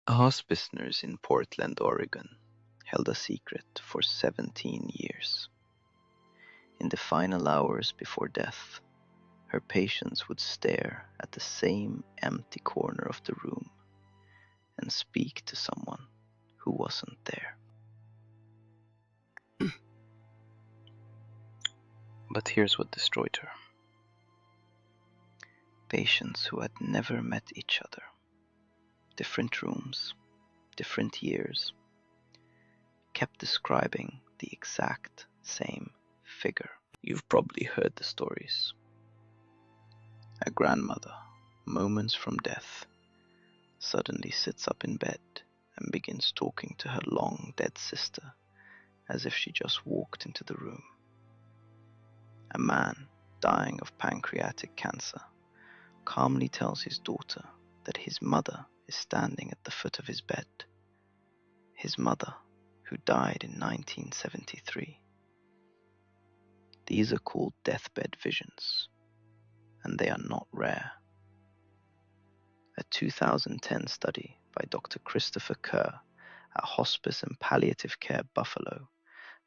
A hospice nurse in Portland, Oregon, held a secret for 17 years. In the final hours before death, her patients would stare at the same empty corner of the room and speak to someone who wasn't there. But here's what destroyed her. Patients who had never met each other, different rooms, different years, kept describing the exact same figure. You've probably heard the stories. A grandmother, moments from death, suddenly sits up in bed and begins talking to her long dead sister as if she just walked into the room. A man dying of pancreatic cancer calmly tells his daughter that his mother is standing at the foot of his bed. His mother, who died in 1973. These are called deathbed visions, and they are not rare. A 2010 study by Dr. Christopher Kerr at Hospice and Palliative Care Buffalo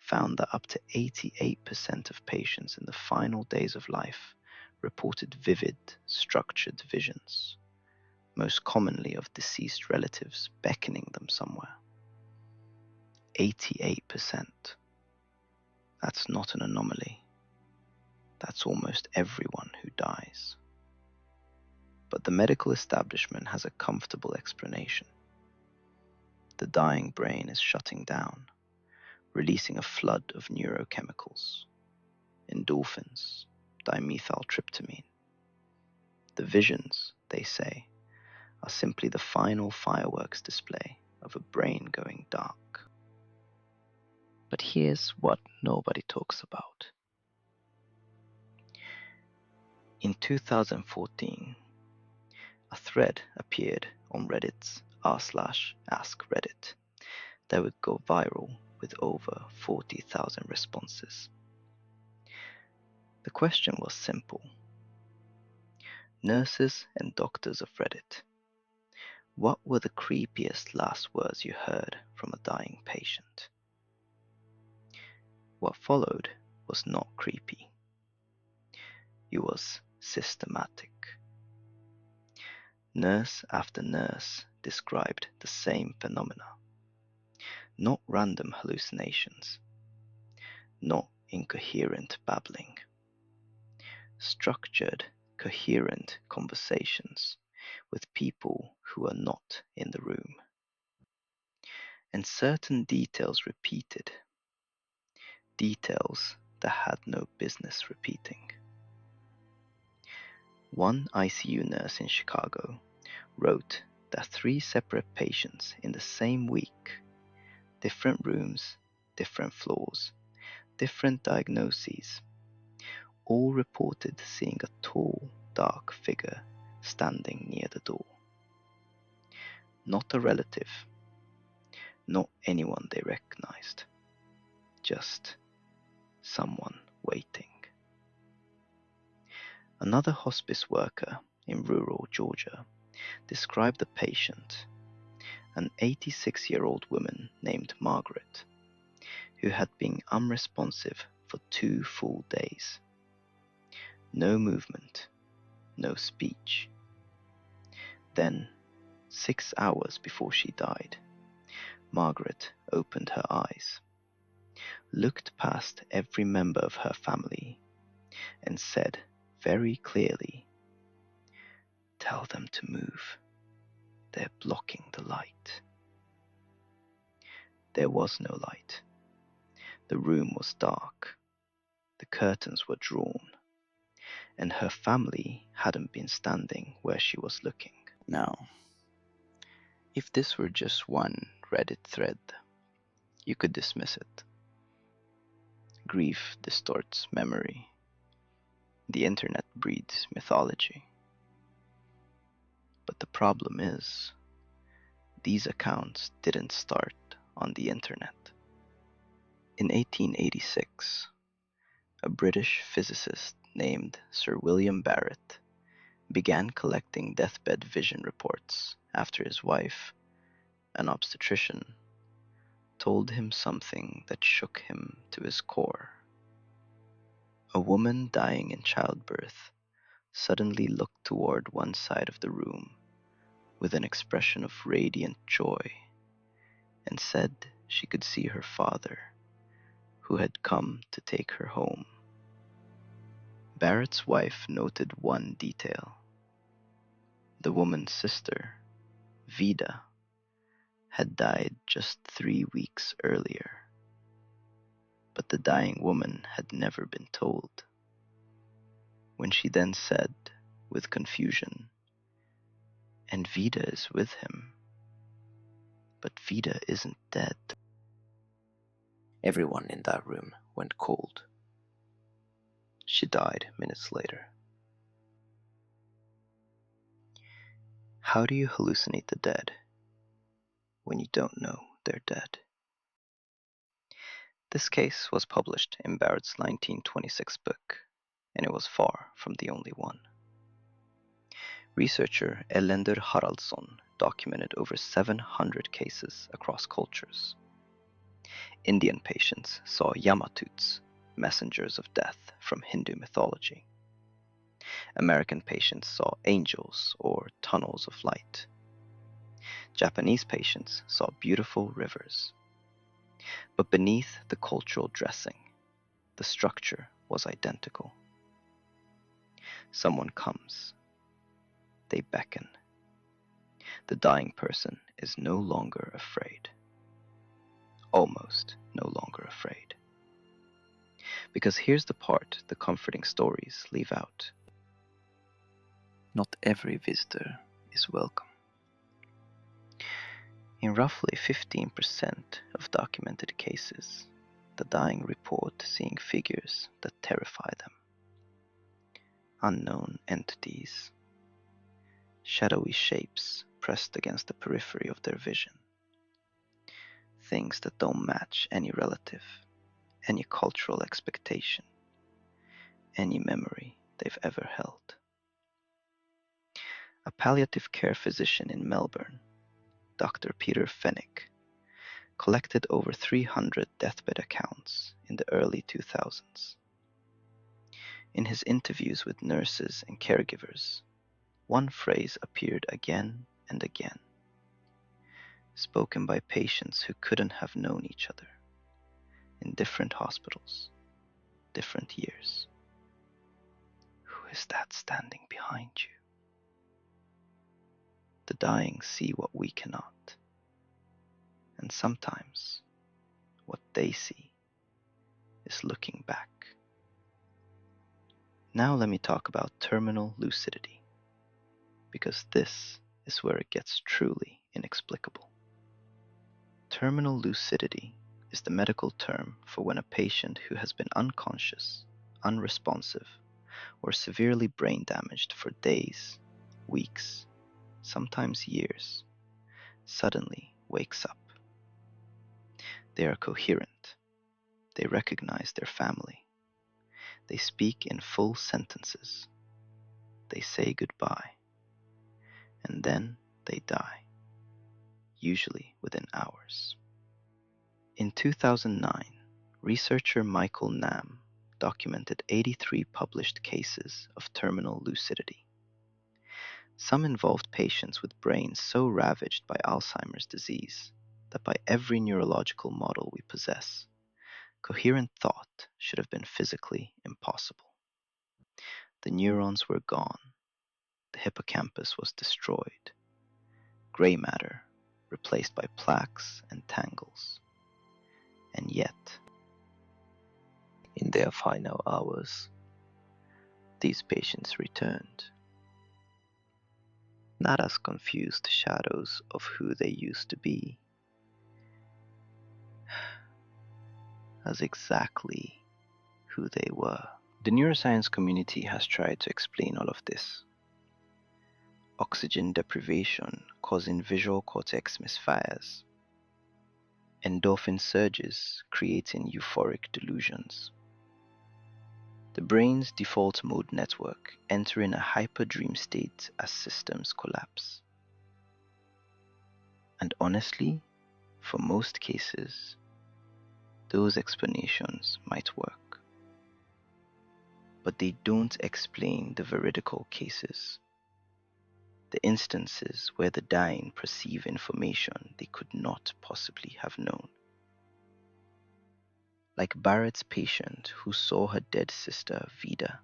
found that up to 88% of patients in the final days of life reported vivid, structured visions, most commonly of deceased relatives beckoning them somewhere. 88%. That's not an anomaly. That's almost everyone who dies. But the medical establishment has a comfortable explanation. The dying brain is shutting down, releasing a flood of neurochemicals, endorphins, dimethyltryptamine. The visions, they say, are simply the final fireworks display of a brain going dark. But here's what nobody talks about. In 2014, a thread appeared on Reddit's r/AskReddit that would go viral with over 40,000 responses. The question was simple. Nurses and doctors of Reddit, what were the creepiest last words you heard from a dying patient? What followed was not creepy. It was systematic. Nurse after nurse described the same phenomena. Not random hallucinations, not incoherent babbling. Structured, coherent conversations with people who are not in the room. And certain details repeated. Details that had no business repeating. One ICU nurse in Chicago wrote that 3 separate patients in the same week, different rooms, different floors, different diagnoses, all reported seeing a tall, dark figure standing near the door. Not a relative, not anyone they recognized, just someone waiting. Another hospice worker in rural Georgia described the patient, an 86-year-old woman named Margaret, who had been unresponsive for 2 full days. No movement, no speech. Then, 6 hours before she died, Margaret opened her eyes, looked past every member of her family, and said very clearly, "Tell them to move. They're blocking the light." There was no light. The room was dark. The curtains were drawn, and her family hadn't been standing where she was looking. Now, if this were just one Reddit thread, you could dismiss it. Grief distorts memory. The internet breeds mythology. But the problem is, these accounts didn't start on the internet. In 1886, a British physicist named Sir William Barrett began collecting deathbed vision reports after his wife, an obstetrician, told him something that shook him to his core. A woman dying in childbirth suddenly looked toward one side of the room with an expression of radiant joy and said she could see her father, who had come to take her home. Barrett's wife noted one detail. The woman's sister, Vida, had died just 3 weeks earlier, but the dying woman had never been told. When she then said, with confusion, "And Vida is with him, but Vida isn't dead," everyone in that room went cold. She died minutes later. How do you hallucinate the dead when you don't know they're dead? This case was published in Barrett's 1926 book, and it was far from the only one. Researcher Elender Haraldsson documented over 700 cases across cultures. Indian patients saw Yamatuts, messengers of death from Hindu mythology. American patients saw angels or tunnels of light. Japanese patients saw beautiful rivers. But beneath the cultural dressing, the structure was identical. Someone comes. They beckon. The dying person is no longer afraid. Almost no longer afraid. Because here's the part the comforting stories leave out. Not every visitor is welcome. In roughly 15% of documented cases, the dying report seeing figures that terrify them. Unknown entities. Shadowy shapes pressed against the periphery of their vision. Things that don't match any relative, any cultural expectation, any memory they've ever held. A palliative care physician in Melbourne, Dr. Peter Fennick, collected over 300 deathbed accounts in the early 2000s. In his interviews with nurses and caregivers, one phrase appeared again and again, spoken by patients who couldn't have known each other, in different hospitals, different years. Who is that standing behind you? The dying see what we cannot, and sometimes what they see is looking back. Now let me talk about terminal lucidity, because this is where it gets truly inexplicable. Terminal lucidity is the medical term for when a patient who has been unconscious, unresponsive, or severely brain damaged for days, weeks, sometimes years, suddenly wakes up. They are coherent. They recognize their family. They speak in full sentences. They say goodbye. And then they die, usually within hours. In 2009, researcher Michael Nam documented 83 published cases of terminal lucidity. Some involved patients with brains so ravaged by Alzheimer's disease that by every neurological model we possess, coherent thought should have been physically impossible. The neurons were gone. The hippocampus was destroyed. Gray matter replaced by plaques and tangles. And yet, in their final hours, these patients returned, not as confused shadows of who they used to be, as exactly who they were. The neuroscience community has tried to explain all of this. Oxygen deprivation causing visual cortex misfires. Endorphin surges creating euphoric delusions. The brain's default mode network entering a hyper dream state as systems collapse. And honestly, for most cases, those explanations might work. But they don't explain the veridical cases, the instances where the dying perceive information they could not possibly have known. Like Barrett's patient who saw her dead sister, Vida,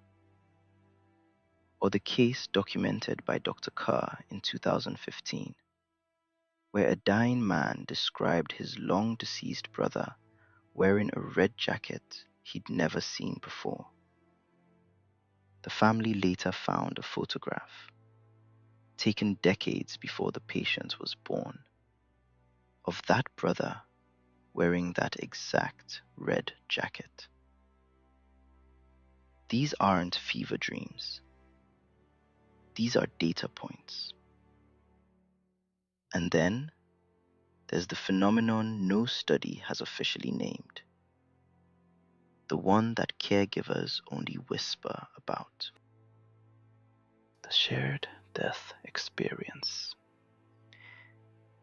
or the case documented by Dr. Kerr in 2015, where a dying man described his long-deceased brother wearing a red jacket he'd never seen before. The family later found a photograph, taken decades before the patient was born, of that brother wearing that exact red jacket. These aren't fever dreams. These are data points. And then there's the phenomenon no study has officially named, the one that caregivers only whisper about: the shared death experience.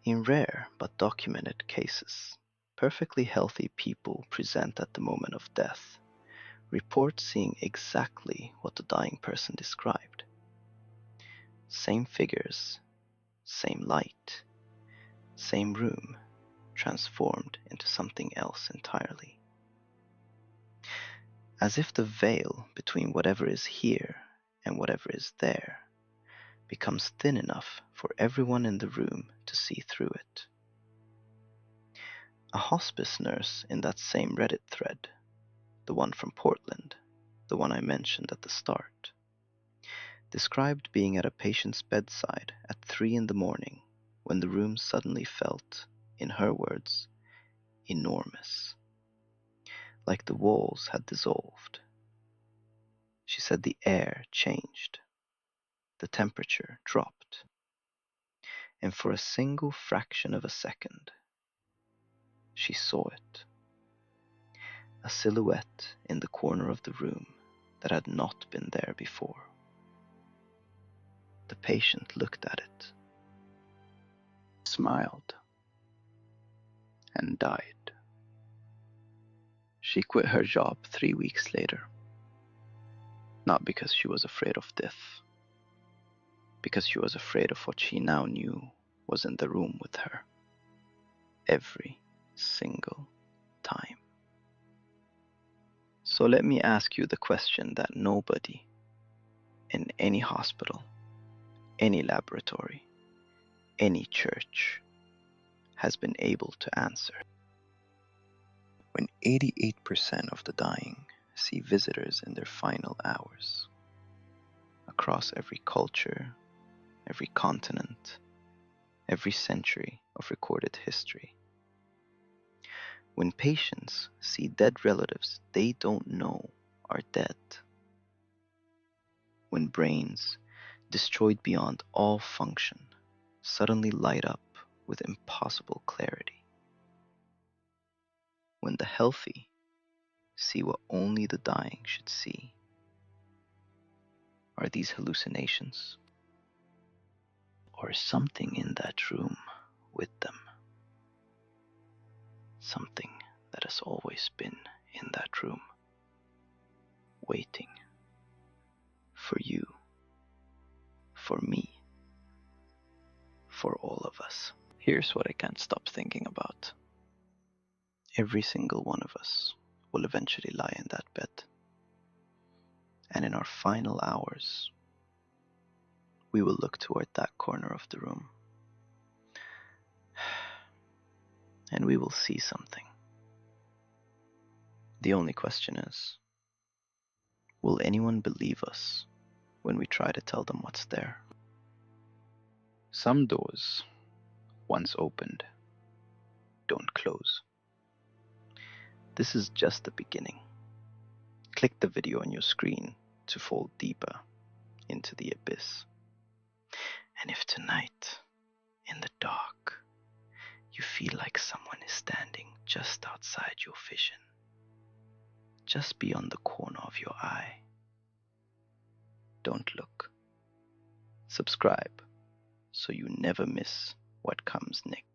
In rare but documented cases, perfectly healthy people present at the moment of death, report seeing exactly what the dying person described. Same figures, same light, same room, transformed into something else entirely. As if the veil between whatever is here and whatever is there becomes thin enough for everyone in the room to see through it. A hospice nurse in that same Reddit thread, the one from Portland, the one I mentioned at the start, described being at a patient's bedside at 3 a.m. when the room suddenly felt, in her words, enormous, like the walls had dissolved. She said the air changed, the temperature dropped, and for a single fraction of a second, she saw it. A silhouette in the corner of the room that had not been there before. The patient looked at it, smiled, and died. She quit her job 3 weeks later, not because she was afraid of death, because she was afraid of what she now knew was in the room with her, every single time. So let me ask you the question that nobody in any hospital, any laboratory, any church has been able to answer. When 88% of the dying see visitors in their final hours, across every culture, every continent, every century of recorded history, when patients see dead relatives they don't know are dead, when brains, destroyed beyond all function, suddenly light up with impossible clarity, when the healthy see what only the dying should see, are these hallucinations? Or something in that room with them? Something that has always been in that room, waiting for you, for me, for all of us. Here's what I can't stop thinking about. Every single one of us will eventually lie in that bed. And in our final hours, we will look toward that corner of the room. And we will see something. The only question is, will anyone believe us when we try to tell them what's there? Some doors, once opened, don't close. This is just the beginning. Click the video on your screen to fall deeper into the abyss. And if tonight, in the dark, you feel like someone is standing just outside your vision, just beyond the corner of your eye, don't look. Subscribe so you never miss what comes next.